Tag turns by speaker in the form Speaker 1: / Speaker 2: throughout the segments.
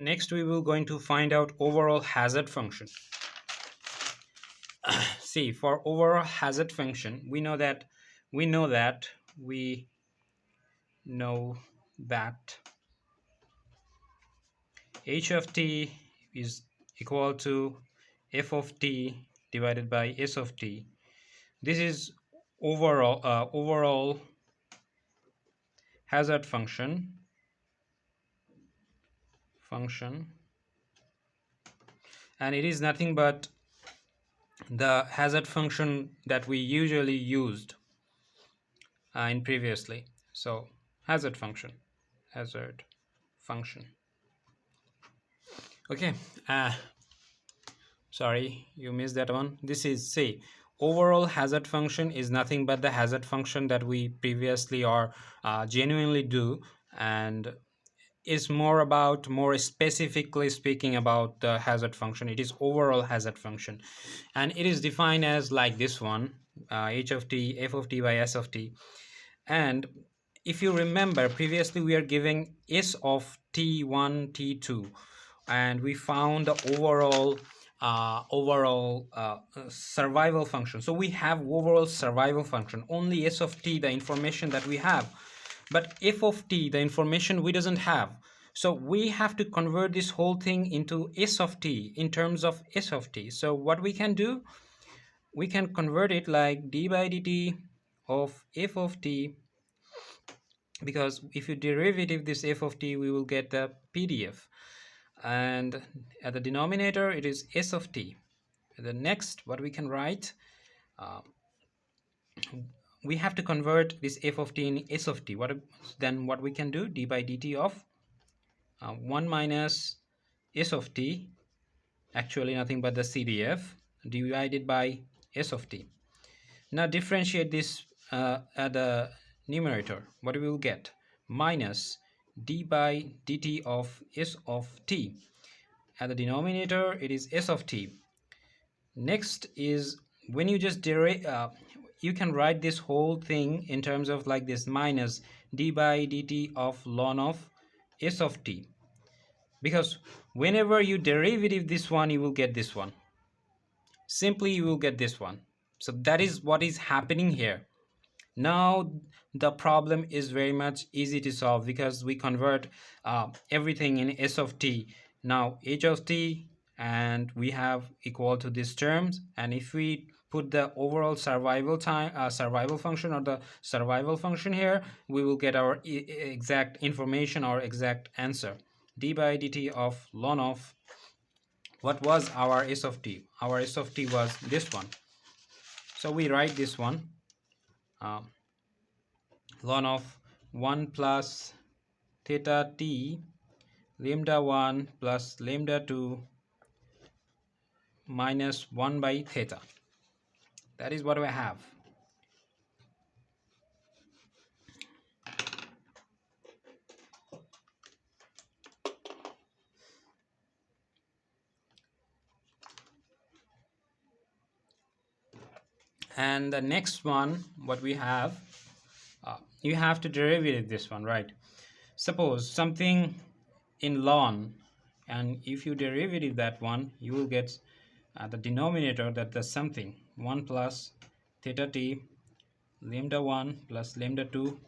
Speaker 1: next we will going to find out overall hazard function. See, for overall hazard function, we know that we know that h of t is equal to f of t divided by s of t. This is overall hazard function, and it is nothing but the hazard function that we usually used in previously. So hazard function. Okay, sorry, you missed that one. This is, say, overall hazard function is nothing but the hazard function that we previously or genuinely do, and is more specifically speaking about the hazard function. It is overall hazard function, and it is defined as like this one, h of t f of t by s of t. And if you remember, previously we are giving s of t1 t2, and we found the overall survival function. So we have overall survival function, only s of t the information that we have, but f of t the information we doesn't have. So we have to convert this whole thing into s of t in terms of s of t. So what we can do, we can convert it like d by dt of f of t, because if you derivative this f of t, we will get the PDF, and at the denominator it is s of t. The next, what we can write, we have to convert this f of t in s of t. What we can do, d by dt of 1 minus s of t, actually nothing but the CDF, divided by s of t. Now differentiate this at the numerator. What we will get? Minus d by dt of s of t. At the denominator it is s of t. Next is, when you just you can write this whole thing in terms of like this, minus d by dt of ln of s of t, because whenever you derivative this one, you will get this one. Simply you will get this one. So that is what is happening here. Now the problem is very much easy to solve, because we convert everything in s of t. Now h of t, and we have equal to these terms, and if we put the overall survival function or the survival function here, we will get our exact information or exact answer. D by dt of ln of, what was our s of t? Our s of t was this one. So we write this one, ln of 1 plus theta t lambda 1 plus lambda 2 minus 1 by theta. That is what we have. And the next one, what we have, you have to derivative this one, right? Suppose something in ln, and if you derivative that one, you will get the denominator, that the something 1 plus theta t lambda 1 plus lambda 2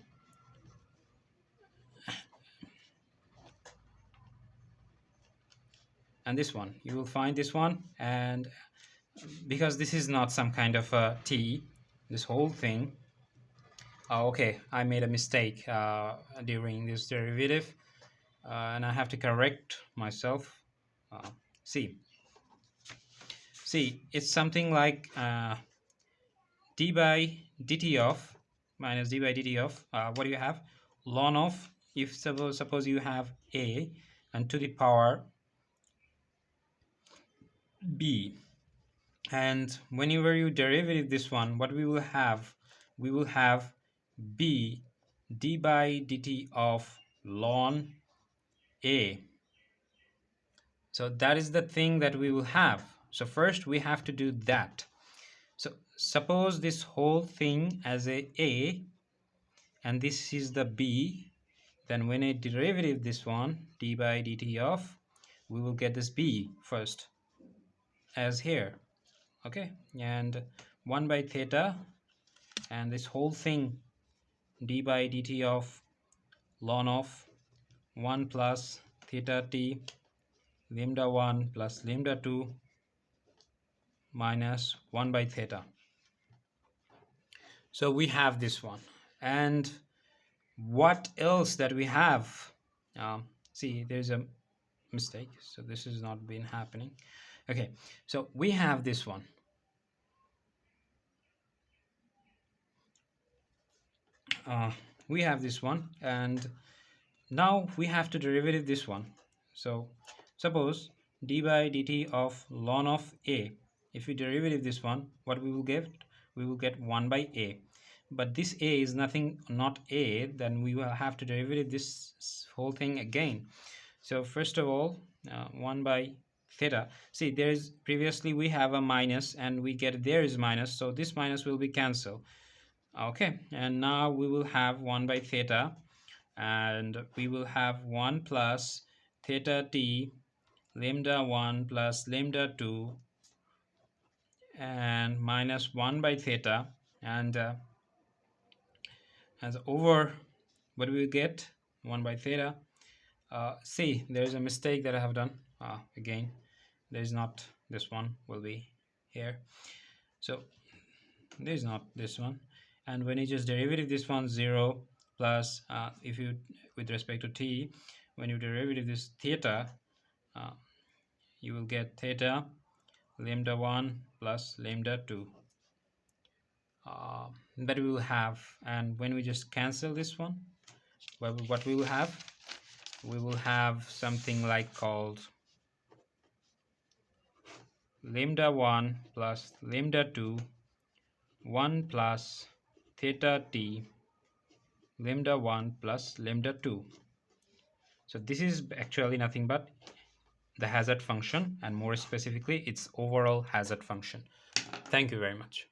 Speaker 1: and this one. You will find this one, and because this is not some kind of a t, this whole thing, okay, I made a mistake during this derivative, and I have to correct myself. See, it's something like d by dt of minus d by dt of what do you have? Ln of, if suppose you have a and to the power b, and whenever you derivative this one, what we will have? We will have b d by dt of ln a. So that is the thing that we will have. So first we have to do that. So suppose this whole thing as a and this is the b, then when I derivative this one, d by dt of we will get this b first as here. Okay, and 1 by theta, and this whole thing d by dt of ln of 1 plus theta t lambda 1 plus lambda 2 minus 1 by theta. So we have this one. And what else that we have? See, there's a mistake, so this has not been happening. Okay, so we have this one. We have this one, and now we have to derivative this one. So suppose d by dt of ln of a, if we derivative this one, what we will get? We will get 1 by a, but this a is nothing, not a, then we will have to derivative this whole thing again. So first of all, 1 by theta, see, there is previously we have a minus and we get there is minus, so this minus will be cancelled. Okay, and now we will have 1 by theta, and we will have 1 plus theta t lambda 1 plus lambda 2 and minus 1 by theta, and as over what we get 1 by theta. See, there's a mistake that I have done. Again, there's not this one will be here, so there's not this one. And when you just derivative this one, 0 plus if you with respect to t, when you derivative this theta, you will get theta lambda 1 plus lambda 2, that we will have. And when we just cancel this one, what we will have, we will have something like called lambda 1 plus lambda 2 1 plus theta t lambda 1 plus lambda 2. So this is actually nothing but the hazard function, and more specifically its overall hazard function. Thank you very much.